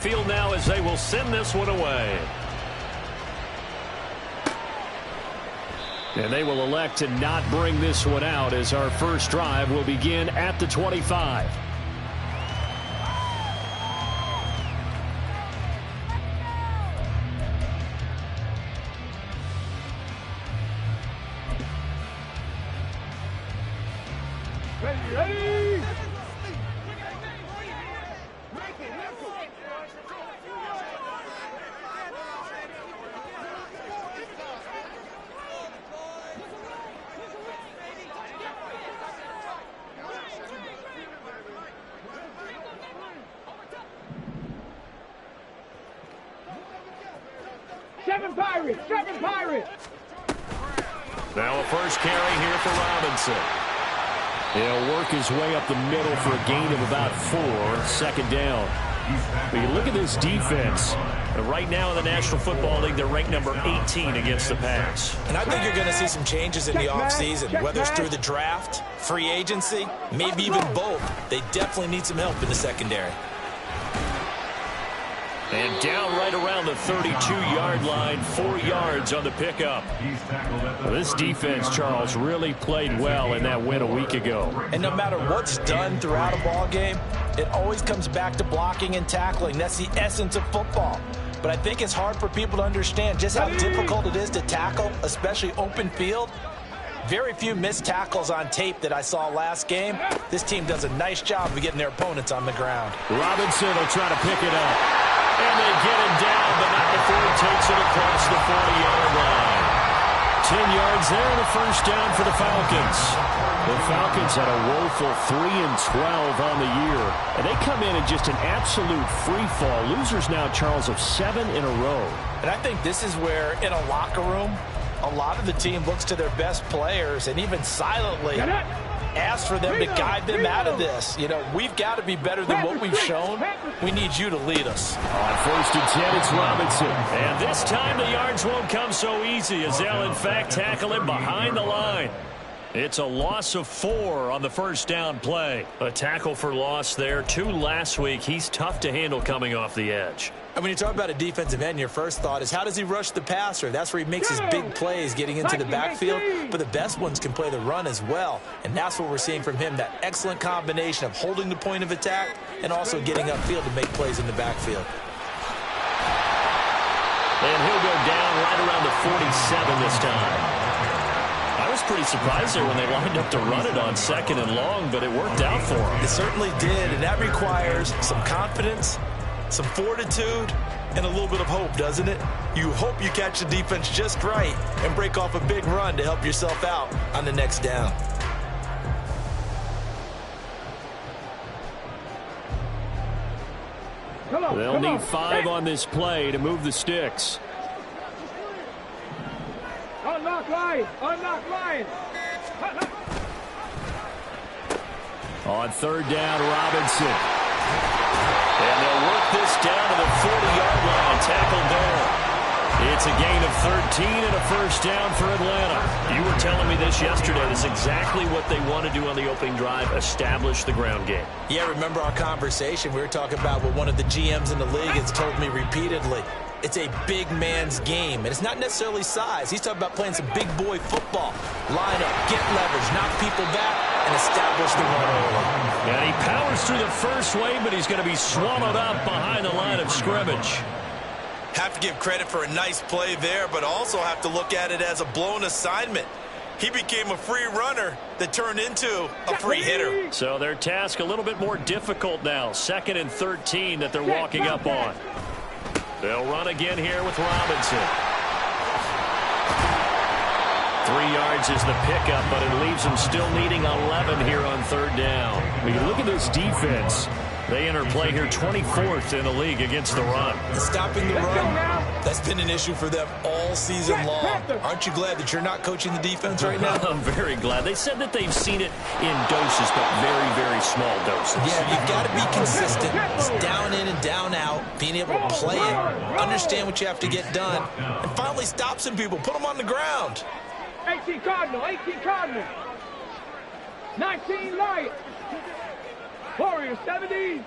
Field now as they will send this one away. And they will elect to not bring this one out as our first drive will begin at the 25. Ready! Seven Pirates! Now a first carry here for Robinson. He'll work his way up the middle for a gain of about 4, second down. But you look at this defense. Right now in the National Football League, they're ranked number 18 against the pass. And I think you're going to see some changes in the offseason, whether it's through the draft, free agency, maybe even both. They definitely need some help in the secondary. And down right around the 32-yard line, 4 yards on the pickup. Well, this defense, Charles, really played well in that win a week ago. And no matter what's done throughout a ball game, it always comes back to blocking and tackling. That's the essence of football. But I think it's hard for people to understand just how difficult it is to tackle, especially open field. Very few missed tackles on tape that I saw last game. This team does a nice job of getting their opponents on the ground. Robinson will try to pick it up. And they get him down, but not before he takes it across the 40-yard line. 10 yards there and a first down for the Falcons. The Falcons had a woeful 3-12 on the year. And they come in just an absolute free fall. Losers now, Charles, of 7 in a row. And I think this is where, in a locker room, a lot of the team looks to their best players and even silently ask for them to guide them out of this. You know, we've got to be better than what we've shown. We need you to lead us. On first and 10, it's Robinson. And this time the yards won't come so easy as they'll, in fact, tackle him behind the line. It's a loss of 4 on the first down play. A tackle for loss there. 2 last week. He's tough to handle coming off the edge. And when you talk about a defensive end, your first thought is how does he rush the passer? That's where he makes his big plays getting into the backfield. But the best ones can play the run as well. And that's what we're seeing from him, that excellent combination of holding the point of attack and also getting upfield to make plays in the backfield. And he'll go down right around the 47 this time. I was pretty surprised there when they lined up to run it on second and long, but it worked out for him. It certainly did, and that requires some confidence, some fortitude, and a little bit of hope, doesn't it? You hope you catch the defense just right and break off a big run to help yourself out on the next down. They'll need 5 on this play to move the sticks. Unlock line! On third down, Robinson. And they'll work this down to the 40-yard line. Tackled there. It's a gain of 13 and a first down for Atlanta. You were telling me this yesterday. That's exactly what they want to do on the opening drive, establish the ground game. Yeah, remember our conversation? We were talking about what one of the GMs in the league has told me repeatedly. It's a big man's game, and it's not necessarily size. He's talking about playing some big boy football. Line up, get leverage, knock people back, and establish the run early. And he powers through the first wave, but he's going to be swallowed up behind the line of scrimmage. Have to give credit for a nice play there, but also have to look at it as a blown assignment. He became a free runner that turned into a free hitter. So their task a little bit more difficult now. 2nd and 13 that they're walking up on. They'll run again here with Robinson. 3 yards is the pickup, but it leaves them still needing 11 here on third down. When you look at this defense, they enter play here 24th in the league against the run. Stopping the run, that's been an issue for them all season long. Aren't you glad that you're not coaching the defense right now? I'm very glad. They said that they've seen it in doses, but very, very small doses. Yeah, you've got to be consistent. It's down in and down out, being able to play it, understand what you have to get done, and finally stop some people, put them on the ground. 18 Cardinal, 19 Light. Warriors 70.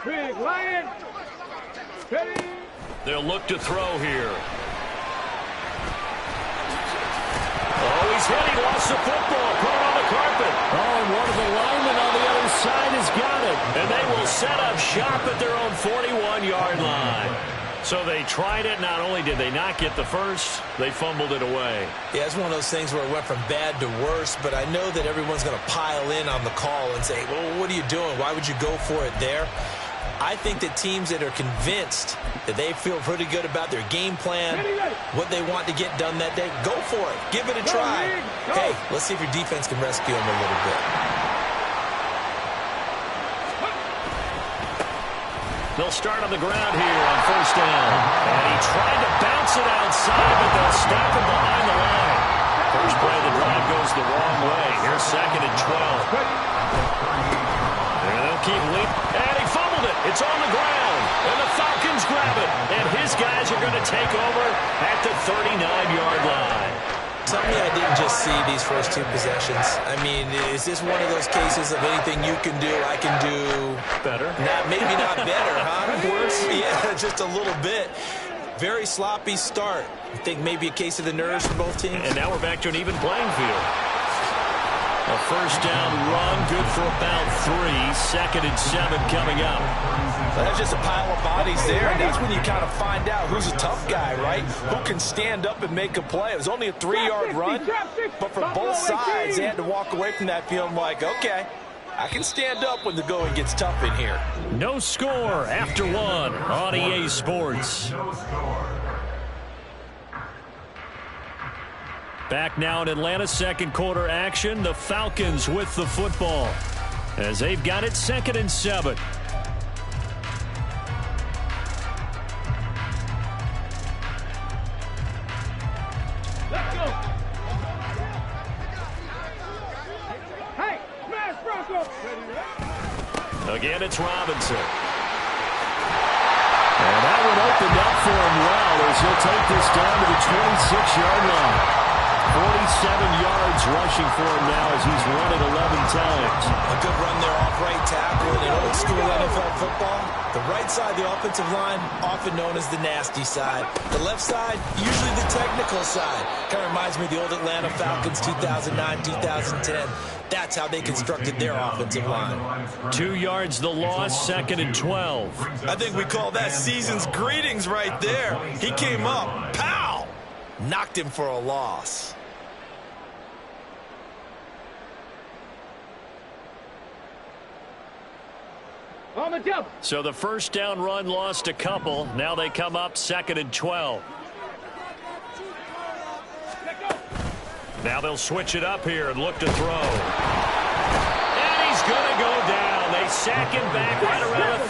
Big Lion. Ready. They'll look to throw here. Oh, he's hit. He lost the football. Put it on the carpet. Oh, and one of the linemen on the other side has got it. And they will set up shop at their own 41-yard line. So they tried it. Not only did they not get the first, they fumbled it away. Yeah, it's one of those things where it went from bad to worse, but I know that everyone's going to pile in on the call and say, well, what are you doing? Why would you go for it there? I think that teams that are convinced that they feel pretty good about their game plan, what they want to get done that day, go for it. Give it a try. Hey, let's see if your defense can rescue them a little bit. They'll start on the ground here on first down. And he tried to bounce it outside, but they'll stop him behind the line. First play of the drive goes the wrong way. Here's 2nd and 12. And they'll keep leading. And he fumbled it. It's on the ground. And the Falcons grab it. And his guys are going to take over at the 39-yard line. Something I didn't just see these first two possessions. I mean, is this one of those cases of anything you can do, I can do better? Maybe not better, huh? Worse? Yeah, just a little bit. Very sloppy start. I think maybe a case of the nerves for both teams. And now we're back to an even playing field. A first down run, good for about 3. 2nd and 7 coming up. Well, that's just a pile of bodies there, and that's when you kind of find out who's a tough guy, right? Who can stand up and make a play. It was only a 3-yard run, but for both sides, they had to walk away from that feeling like, okay, I can stand up when the going gets tough in here. No score after 1 on EA Sports. Back now in Atlanta, second quarter action. The Falcons with the football as they've got it 2nd and 7. Let's go. Hey, smash Bronco. Again, it's Robinson. And that one opened up for him well as he'll take this down to the 26-yard line. 47 yards rushing for him now as he's run it 11 times. A good run there off right tackle in old school NFL football. The right side, the offensive line, often known as the nasty side. The left side, usually the technical side. Kind of reminds me of the old Atlanta Falcons 2009, 2010. That's how they constructed their offensive line. 2 yards the loss, 2nd and 12. I think we call that season's greetings right there. He came up, pow! Knocked him for a loss. On the double. So the first down run lost a couple. Now they come up 2nd and 12. Now they'll switch it up here and look to throw. And he's going to go down. They sack him back right around the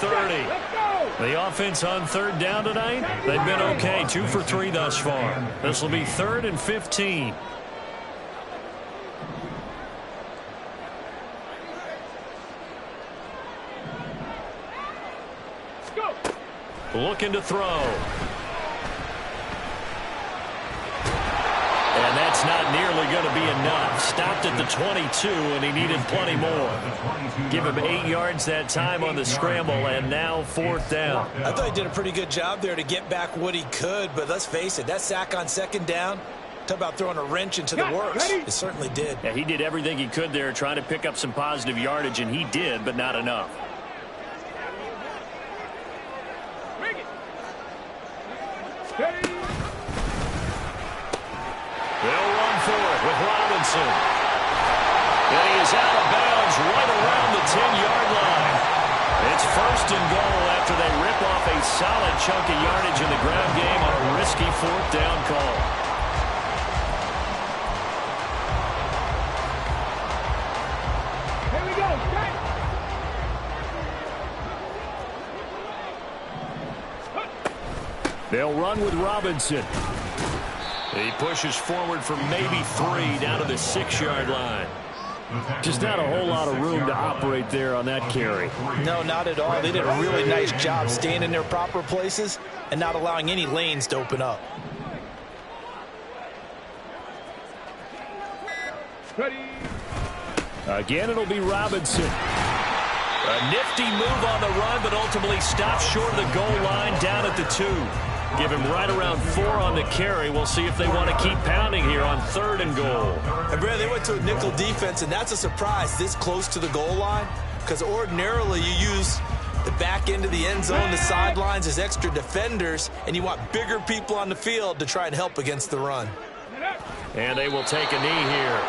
30. The offense on 3rd down tonight, they've been okay. 2 for 3 thus far. This will be 3rd and 15. Looking to throw. And that's not nearly going to be enough. Stopped at the 22, and he needed plenty more. Give him 8 yards that time on the scramble, and now 4th down. I thought he did a pretty good job there to get back what he could, but let's face it, that sack on 2nd down, talk about throwing a wrench into the works. It certainly did. Yeah, he did everything he could there trying to pick up some positive yardage, and he did, but not enough. They'll run for it with Robinson. And he is out of bounds right around the 10-yard line. It's 1st and goal after they rip off a solid chunk of yardage in the ground game on a risky 4th down call. Here we go. They'll run with Robinson. He pushes forward for maybe 3 down to the 6-yard line. Just not a whole lot of room to operate there on that carry. No, not at all. They did a really nice job staying in their proper places and not allowing any lanes to open up. Ready. Again, it'll be Robinson. A nifty move on the run, but ultimately stops short of the goal line down at the 2. Give him right around 4 on the carry. We'll see if they want to keep pounding here on 3rd and goal. And Brad, they went to a nickel defense, and that's a surprise this close to the goal line, because ordinarily you use the back end of the end zone, the sidelines as extra defenders, and you want bigger people on the field to try and help against the run. And they will take a knee here.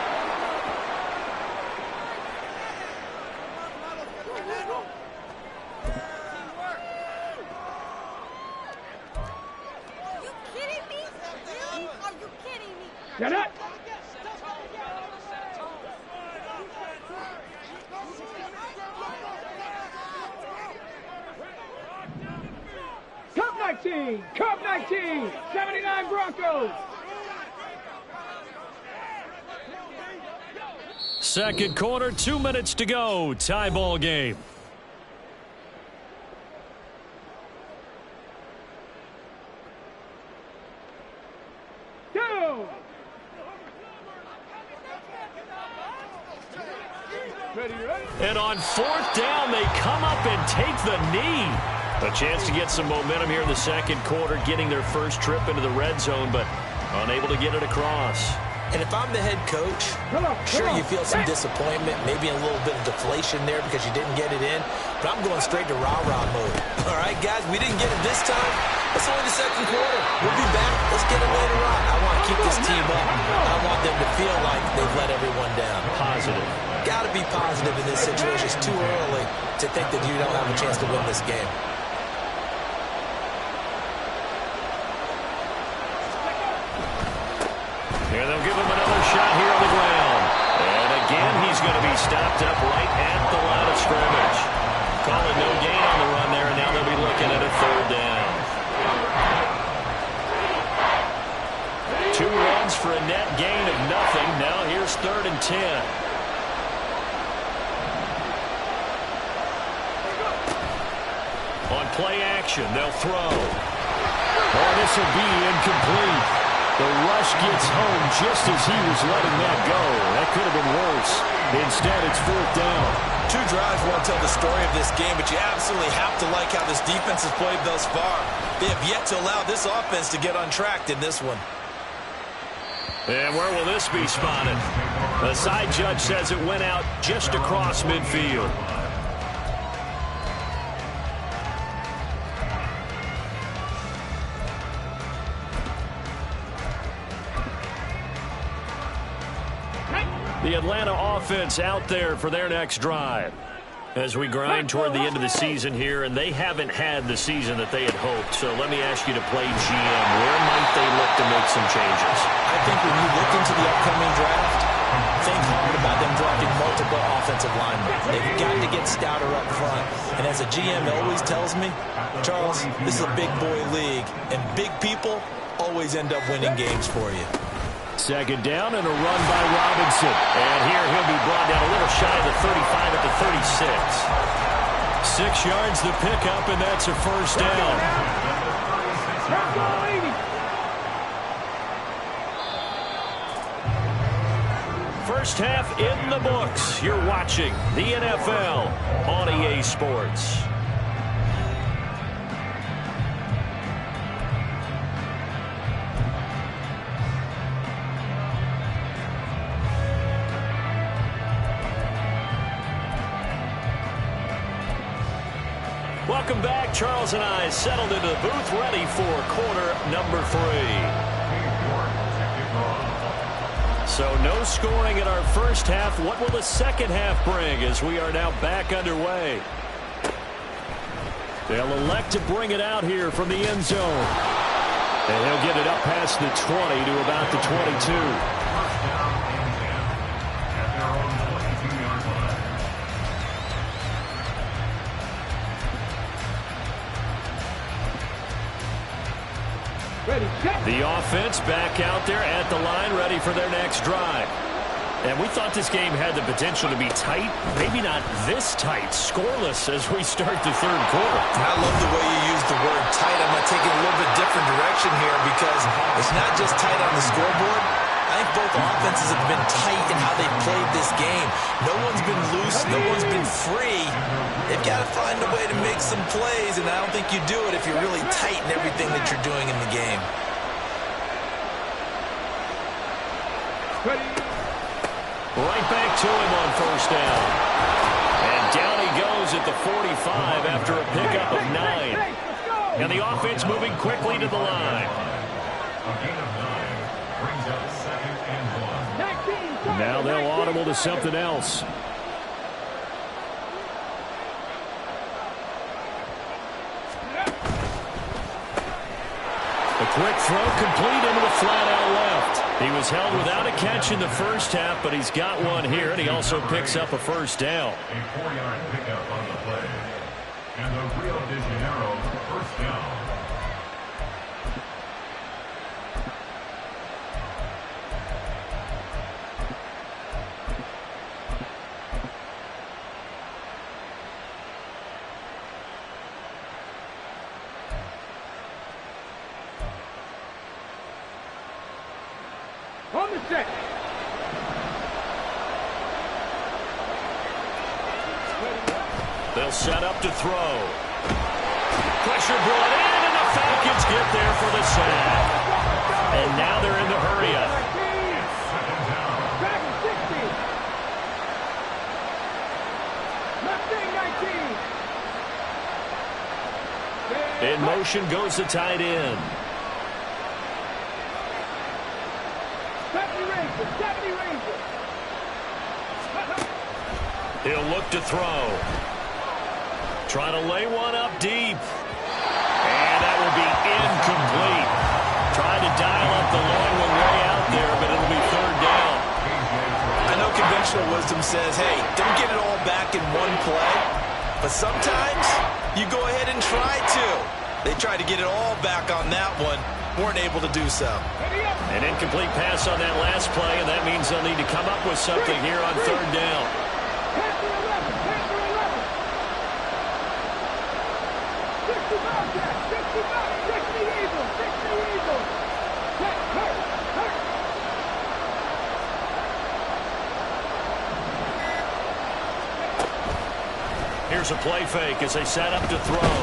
Get it! Cup 19! Cup 19! 79 Broncos! Second quarter, 2 minutes to go. Tie ball game. And on 4th down, they come up and take the knee. A chance to get some momentum here in the second quarter, getting their first trip into the red zone, but unable to get it across. And if I'm the head coach, sure, you feel some disappointment, maybe a little bit of deflation there because you didn't get it in, but I'm going straight to rah-rah mode. All right, guys, we didn't get it this time. It's only the second quarter. We'll be back. Let's get it later on. I want to keep this team up. I want them to feel like they've let everyone down. Positive. Got to be positive in this situation. It's too early to think that you don't have a chance to win this game. And they'll give him another shot here on the ground. And again, he's going to be stopped up right at the line of scrimmage. Call it no gain on the run there, and now they'll be looking at a 3rd down. 2 runs for a net gain of nothing. Now here's 3rd and 10. On play action, they'll throw. Oh, this will be incomplete. The rush gets home just as he was letting that go. That could have been worse. Instead, it's 4th down. 2 drives won't tell the story of this game, but you absolutely have to like how this defense has played thus far. They have yet to allow this offense to get untracked in this one. And where will this be spotted? The side judge says it went out just across midfield. The Atlanta offense out there for their next drive. As we grind toward the end of the season here, and they haven't had the season that they had hoped. So let me ask you to play GM. Where might they look to make some changes? I think when you look into the upcoming draft, think hard about them drafting multiple offensive linemen. They've got to get stouter up front. And as a GM always tells me, Charles, this is a big boy league, and big people always end up winning games for you. Second down and a run by Robinson. And here he'll be brought down a little shy of the 35 at the 36. 6 yards the pickup, and that's a 1st down. First half in the books. You're watching the NFL on EA Sports. Welcome back. Charles and I settled into the booth, ready for quarter number 3. So no scoring in our first half. What will the second half bring as we are now back underway? They'll elect to bring it out here from the end zone. And they'll get it up past the 20 to about the 22. The offense back out there at the line, ready for their next drive. And we thought this game had the potential to be tight, maybe not this tight, scoreless as we start the third quarter. I love the way you use the word tight. I'm going to take it a little bit different direction here because it's not just tight on the scoreboard. I think both offenses have been tight in how they've played this game. No one's been loose. No one's been free. They've got to find a way to make some plays, and I don't think you do it if you're really tight in everything that you're doing in the game. Right back to him on first down. And down he goes at the 45 after a pickup of 9. And the offense moving quickly to the line. Now they'll audible to something else. A quick throw complete into the flat out left. He was held without a catch in the first half, but he's got one here, and he also picks up a first down. A 4-yard pickup on the play. And the Rio de Janeiro first down. On the set. They'll set up to throw. Pressure brought in, and the Falcons get there for the sack. And now they're in the hurry up. Back at 60. Left wing 19. In motion goes the tight end. 70 Rangers. He'll look to throw. Trying to lay one up deep. And that will be incomplete. Trying to dial up the long one way out there, but it'll be third down. I know conventional wisdom says, hey, don't get it all back in one play. But sometimes you go ahead and try to. They tried to get it all back on that one. Weren't able to do so. An incomplete pass on that last play, and that means they'll need to come up with something here on third down. Pass for 11. 65, Jack. 65. 60 Eagles. 60 Eagles. Jack, hurt. Here's a play fake as they set up to throw.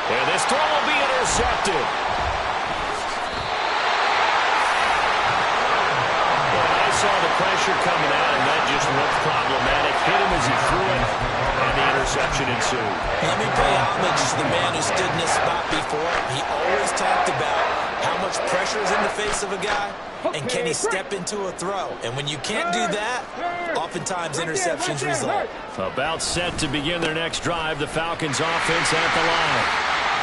And this throw will be intercepted. I saw the pressure coming out, and that just looked problematic. Hit him as he threw it, and the interception ensued. Let me pay homage to the man who stood in this spot before. He always talked about how much pressure is in the face of a guy, and can he step into a throw. And when you can't do that, oftentimes interceptions result. About set to begin their next drive, the Falcons offense at the line.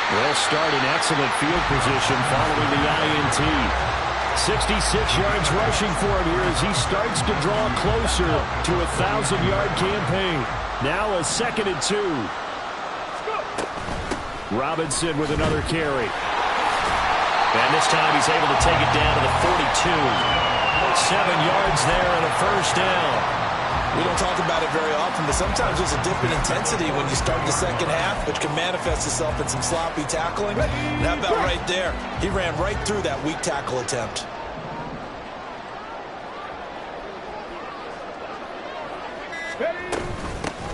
They'll start in excellent field position following the INT. 66 yards rushing for him here as he starts to draw closer to a 1,000-yard campaign. Now a 2nd and 2. Robinson with another carry. And this time he's able to take it down to the 42. 7 yards there and a first down. We don't talk about it very often, but sometimes there's a dip in intensity when you start the second half, which can manifest itself in some sloppy tackling. And how about right there? He ran right through that weak tackle attempt.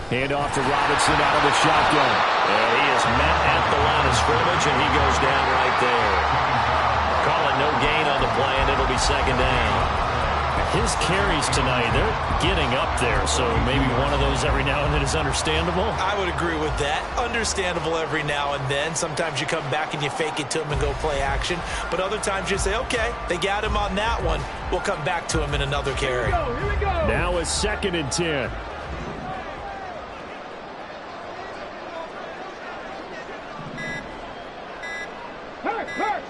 Hand off to Robinson out of the shotgun. And he is met at the line of scrimmage, and he goes down right there. Call it no gain on the play, and it'll be 2nd down. His carries tonight, they're getting up there, so maybe one of those every now and then is understandable. I would agree with that. Understandable every now and then. Sometimes you come back and you fake it to him and go play action. But other times you say, okay, they got him on that one. We'll come back to him in another carry. Here we go. Now a 2nd and 10. Hurt.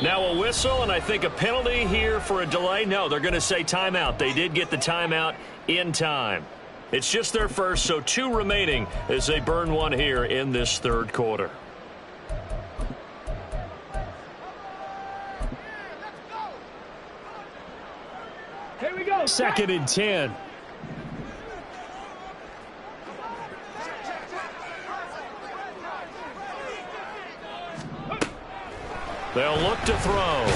Now a whistle, and I think a penalty here for a delay. No, they're going to say timeout. They did get the timeout in time. It's just their first, so 2 remaining as they burn one here in this third quarter. Here we go. 2nd and 10. They'll look to throw.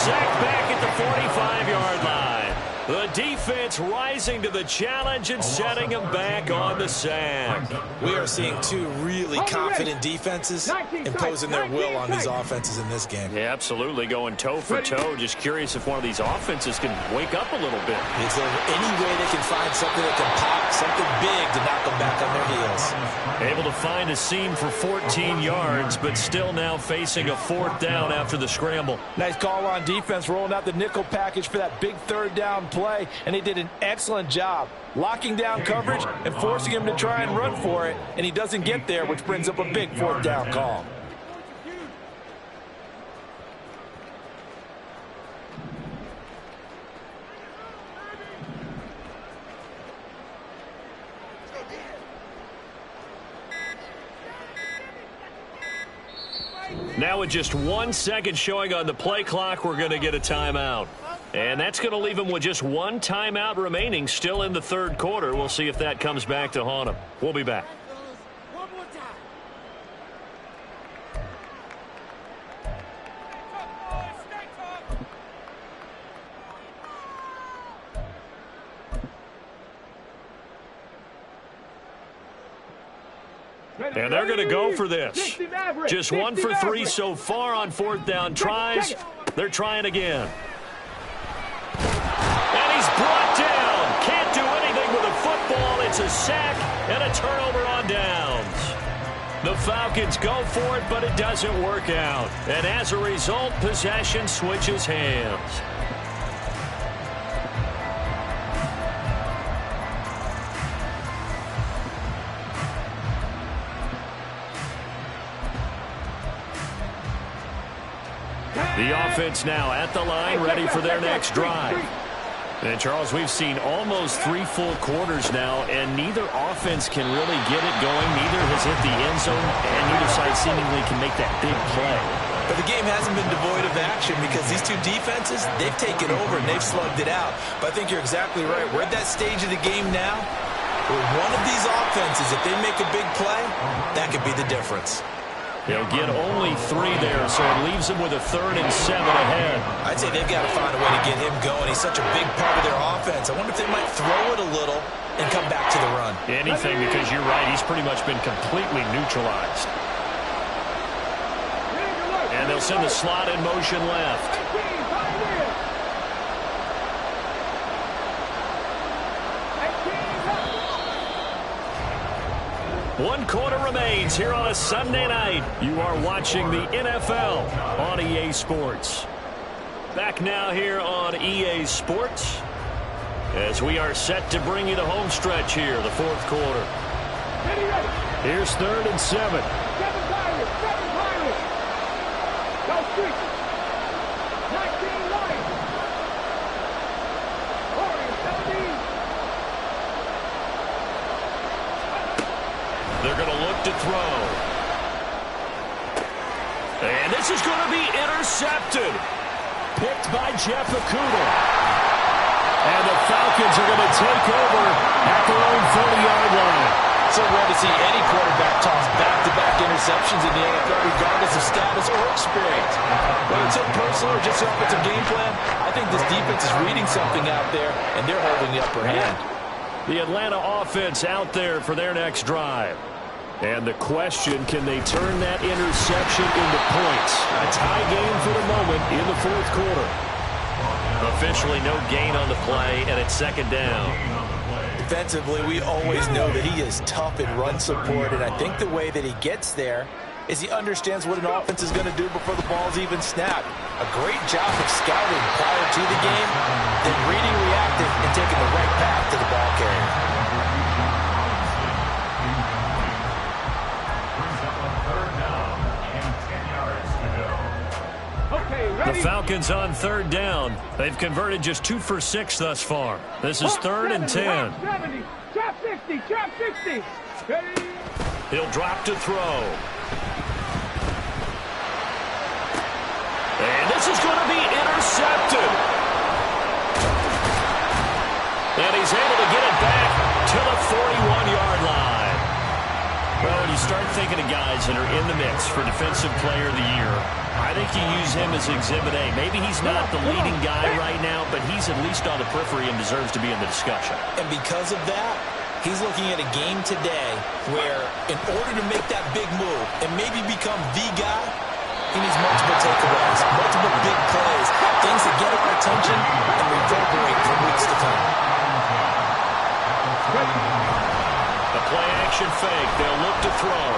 sacked back at the 45-yard line. The defense rising to the challenge and setting them back on the sack. We are seeing two really confident defenses imposing their will on these offenses in this game. Yeah, absolutely, going toe for toe. Just curious if one of these offenses can wake up a little bit. Is there any way they can find something that can pop, something big to knock them back on their heels? Able to find a seam for 14 yards, but still now facing a 4th down after the scramble. Nice call on defense, rolling out the nickel package for that big 3rd down play, and they did an excellent job locking down coverage and forcing him to try and run for it, and he doesn't get there, which brings up a big 4th down call. Now with just 1 second showing on the play clock, we're going to get a timeout. And that's going to leave them with just 1 timeout remaining still in the 3rd quarter. We'll see if that comes back to haunt them. We'll be back. One more time. And they're going to go for this. Just 1 for 3 so far on 4th down tries. They're trying again. And he's brought down. Can't do anything with a football. It's a sack and a turnover on downs. The Falcons go for it, but it doesn't work out. And as a result, possession switches hands. The offense now at the line, ready for their next drive. And, Charles, we've seen almost 3 full quarters now, and neither offense can really get it going. Neither has hit the end zone, and neither side seemingly can make that big play. But the game hasn't been devoid of action because these two defenses, they've taken over and they've slugged it out. But I think you're exactly right. We're at that stage of the game now where one of these offenses, if they make a big play, that could be the difference. They'll get only 3 there, so it leaves them with a 3rd and 7 ahead. I'd say they've got to find a way to get him going. He's such a big part of their offense. I wonder if they might throw it a little and come back to the run. Anything, because you're right. He's pretty much been completely neutralized. And they'll send the slot in motion left. 1 quarter remains here on a Sunday night. You are watching the NFL on EA Sports. Back now here on EA Sports as we are set to bring you the home stretch here, the 4th quarter. Here's 3rd and 7. 7 Pirates. Go streak. 19 Lions. Warriors 17. They're going to look to throw. And this is going to be intercepted. Picked by Jeff Okudah. And the Falcons are going to take over at their own 40-yard line. So rare to see any quarterback toss back-to-back interceptions in the NFL, regardless of status or experience. Whether it's personal or just an offensive game plan, I think this defense is reading something out there, and they're holding the upper hand. The Atlanta offense out there for their next drive. And the question, can they turn that interception into points? A tie game for the moment in the 4th quarter. Officially no gain on the play, and it's 2nd down. Defensively, we always know that he is tough in run support, and I think the way that he gets there is he understands what an offense is going to do before the ball's even snapped. A great job of scouting prior to the game, then reading, reacting, and taking the right path to the ball carrier. The Falcons on 3rd down. They've converted just 2 for 6 thus far. This is 3rd and 10. 70. Trap 60. Trap 60. Ready. He'll drop to throw. And this is going to be intercepted. And he's able to get it back to the 41-yard line. Well, when you start thinking of guys that are in the mix for Defensive Player of the Year, I think you use him as Exhibit A. Maybe he's not the leading guy right now, but he's at least on the periphery and deserves to be in the discussion. And because of that, he's looking at a game today where in order to make that big move and maybe become the guy, he needs multiple takeaways, multiple big plays, things that get our attention and reverberate for weeks to come. The play action fake. They'll look to throw.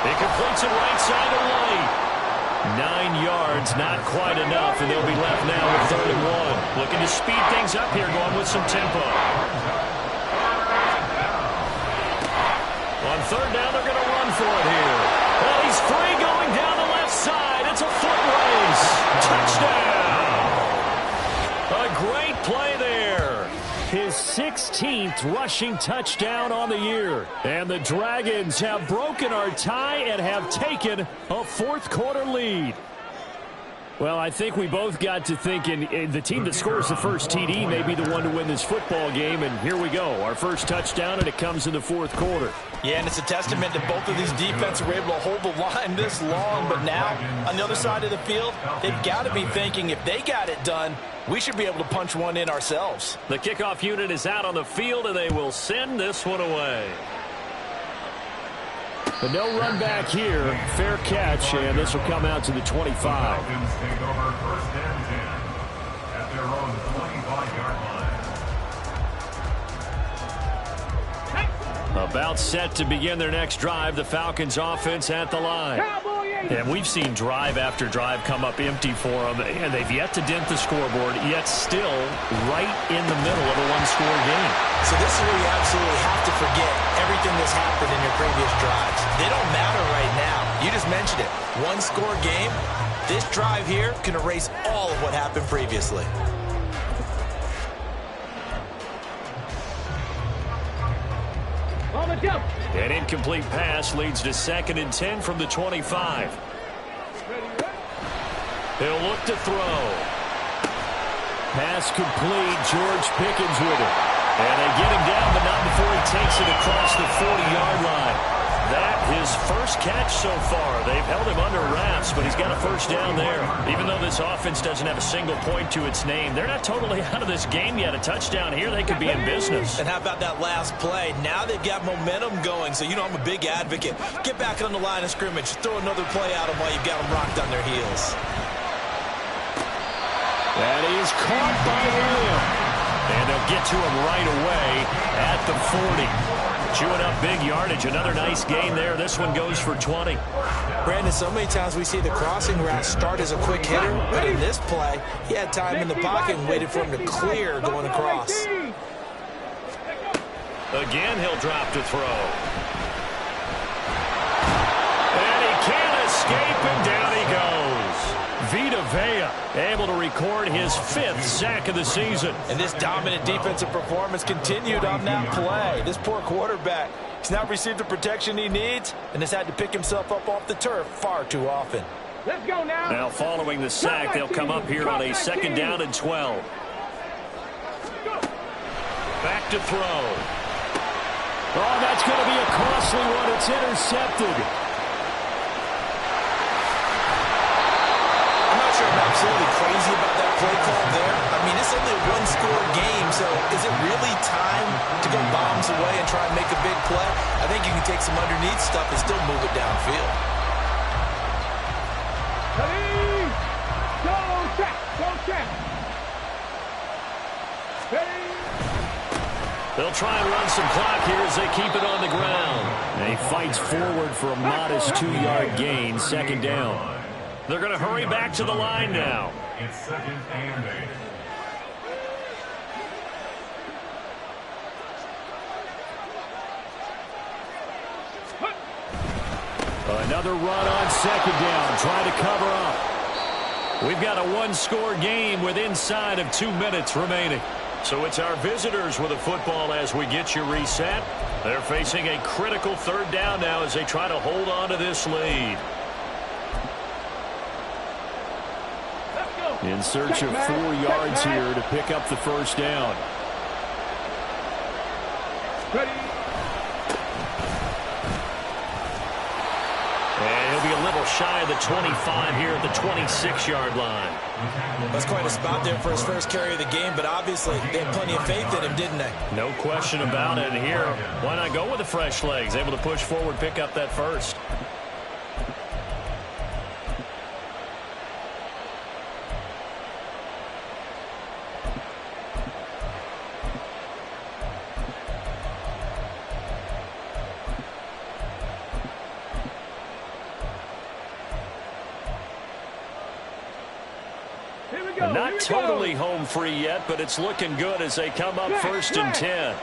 He completes it right side of lane. 9 yards, not quite enough, and they'll be left now with 3rd and 1. Looking to speed things up here, going with some tempo. On 3rd down, they're going to run for it here. Well, he's free going down the left side. It's a foot race. Touchdown. A great play there. His 16th rushing touchdown on the year. And the Dragons have broken our tie and have taken a 4th quarter lead. Well, I think we both got to thinking the team that scores the first TD may be the one to win this football game. And here we go. Our first touchdown, and it comes in the 4th quarter. Yeah, and it's a testament that both of these defenses were able to hold the line this long. But now, on the other side of the field, they've got to be thinking if they got it done, we should be able to punch one in ourselves. The kickoff unit is out on the field, and they will send this one away. But no run back here. Fair catch, and this will come out to the 25. Falcons take over 1st and 10 at their own 25-yard line. About set to begin their next drive, the Falcons offense at the line. And we've seen drive after drive come up empty for them, and they've yet to dent the scoreboard, yet still right in the middle of a one-score game. So this is where you absolutely have to forget everything that's happened in your previous drives. They don't matter right now. You just mentioned it. One-score game. This drive here can erase all of what happened previously. An incomplete pass leads to 2nd and 10 from the 25. He'll look to throw. Pass complete. George Pickens with it. And they get him down, but not before he takes it across the 40-yard line. That his first catch so far. They've held him under wraps, but he's got a first down there. Even though this offense doesn't have a single point to its name, they're not totally out of this game yet. A touchdown here, they could be in business. And how about that last play? Now they've got momentum going, so you know I'm a big advocate. Get back on the line of scrimmage. Throw another play at them while you've got them rocked on their heels. That is caught by him. And they'll get to him right away at the 40. Chewing up big yardage. Another nice gain there. This one goes for 20. Brandon, so many times we see the crossing route start as a quick hitter, but in this play, he had time in the pocket and waited for him to clear going across. Again, he'll drop to throw. And he can't escape, and down he goes. Vita Vea able to record his 5th sack of the season. And this dominant defensive performance continued on that play. This poor quarterback has not received the protection he needs and has had to pick himself up off the turf far too often. Let's go now. Now following the sack, they'll come up here on a 2nd down and 12. Back to throw. Oh, that's going to be a costly one. It's intercepted. I'm absolutely crazy about that play call there. I mean, it's only a one-score game, so is it really time to go bombs away and try and make a big play? I think you can take some underneath stuff and still move it downfield. Go check. They'll try and run some clock here as they keep it on the ground. And he fights forward for a modest 2-yard gain, 2nd down. They're going to hurry back to the line now. It's 2nd and 8. Another run on 2nd down, trying to cover up. We've got a one-score game with inside of 2 minutes remaining. So it's our visitors with a football as we get you reset. They're facing a critical 3rd down now as they try to hold on to this lead. In search of 4 yards here to pick up the first down. And he'll be a little little shy of the 25 here at the 26-yard line. That's quite a spot there for his first carry of the game, but obviously they had plenty of faith in him, didn't they? No question about it. And here, why not go with the fresh legs? Able to push forward, pick up that first. Not totally home free yet, but it's looking good as they come up 1st and 10.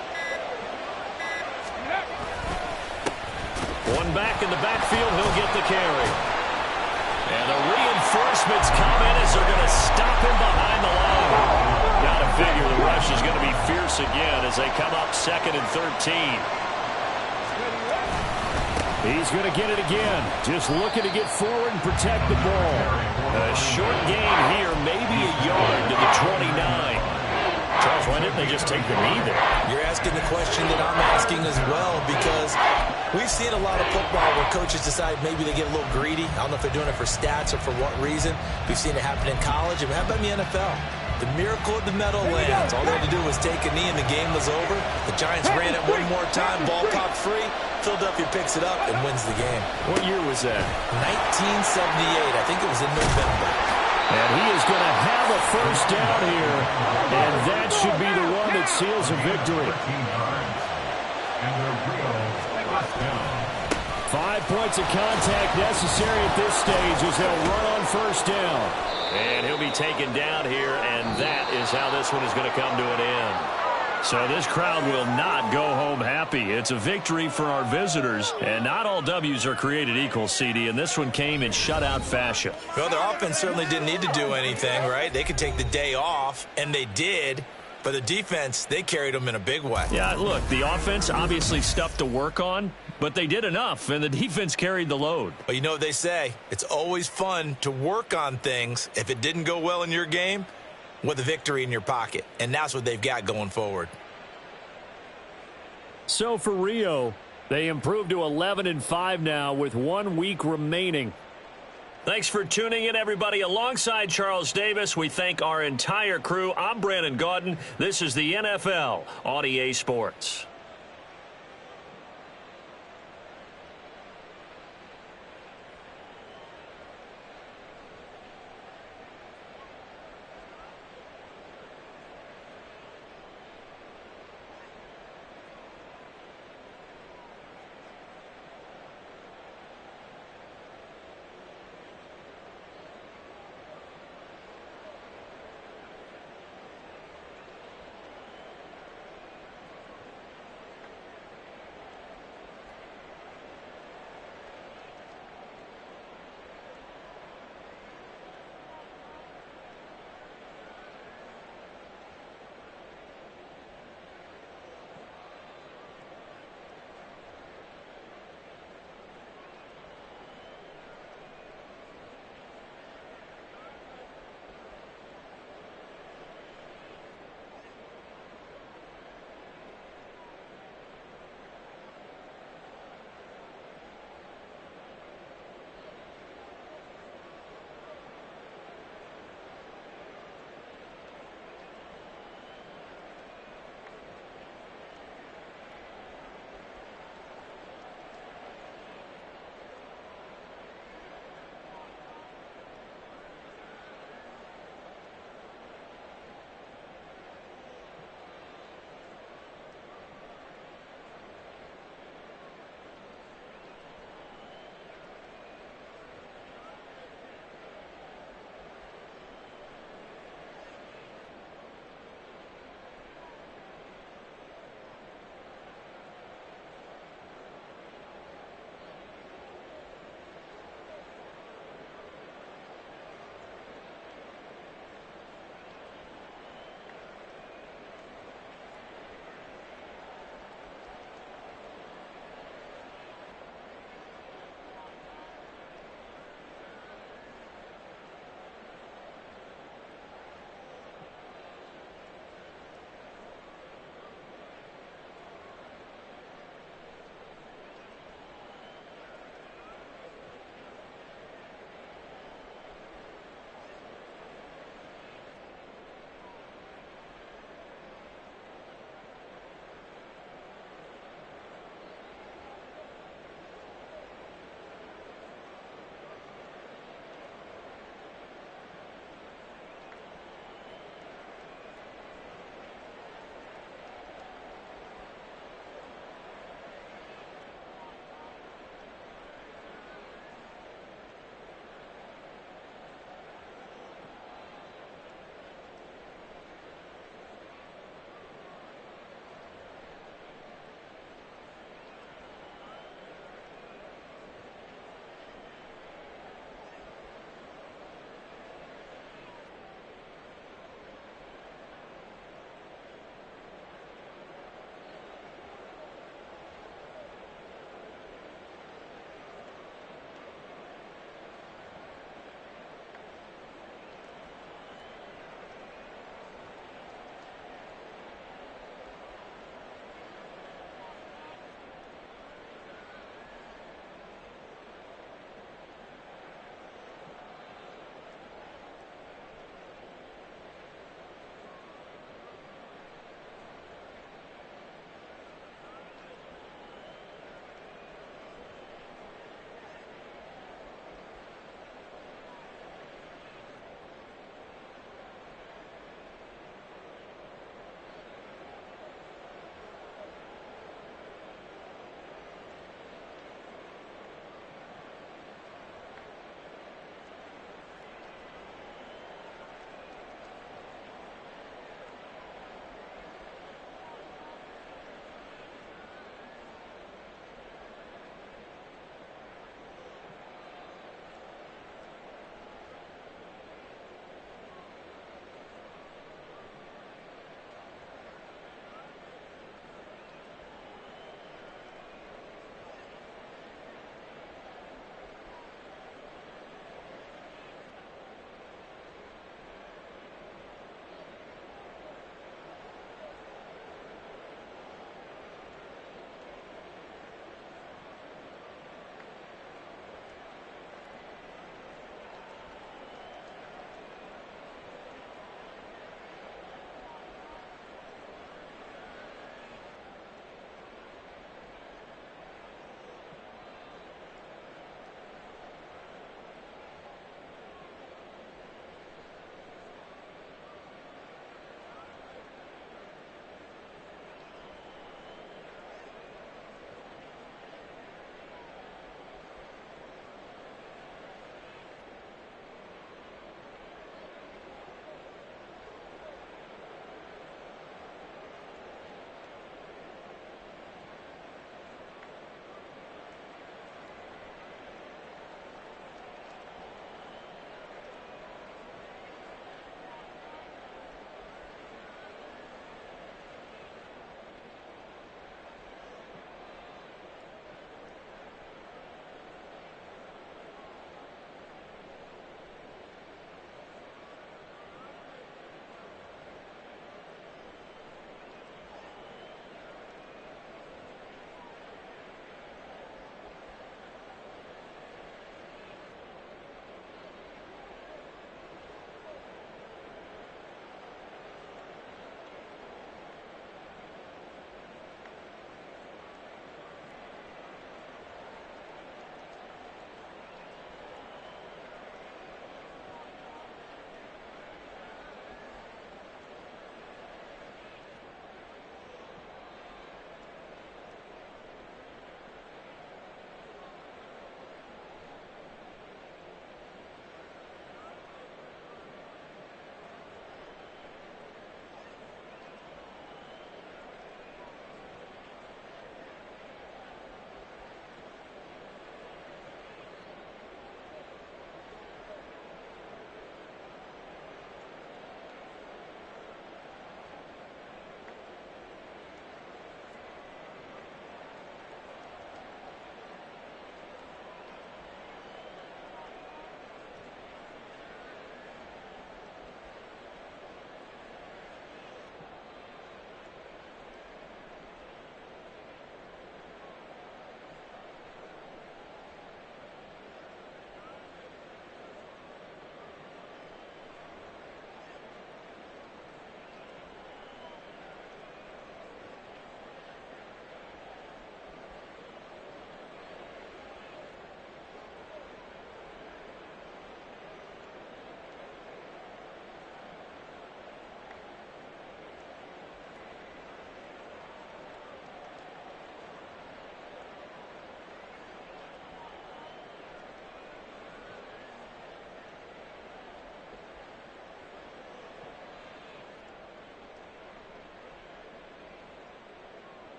One back in the backfield, he'll get the carry. And the reinforcements come in as they're going to stop him behind the line. Got to figure the rush is going to be fierce again as they come up 2nd and 13. He's going to get it again. Just looking to get forward and protect the ball. A short gain here, maybe a yard to the 29. Charles, why didn't they just take the knee there? You're asking the question that I'm asking as well, because we've seen a lot of football where coaches decide maybe they get a little greedy. I don't know if they're doing it for stats or for what reason. We've seen it happen in college. And how about in the NFL? The miracle of the Meadowlands. All they had to do was take a knee and the game was over. The Giants ran it one more time. Ball popped free. Philadelphia picks it up and wins the game. What year was that? 1978. I think it was in November. And he is going to have a first down here. And that should be the one that seals a victory. 5 points of contact necessary at this stage as they'll run on first down. And he'll be taken down here, and that is how this one is going to come to an end. So this crowd will not go home happy. It's a victory for our visitors, and not all W's are created equal, CD, and this one came in shutout fashion. Well, their offense certainly didn't need to do anything, right? They could take the day off, and they did. But the defense, they carried them in a big way. Yeah, look, the offense obviously stuff to work on, but they did enough, and the defense carried the load. But you know what they say? It's always fun to work on things if it didn't go well in your game with a victory in your pocket. And that's what they've got going forward. So for Rio, they improved to 11-5 now with 1 week remaining. Thanks for tuning in, everybody. Alongside Charles Davis, we thank our entire crew. I'm Brandon Gaudin. This is the NFL on EA Sports.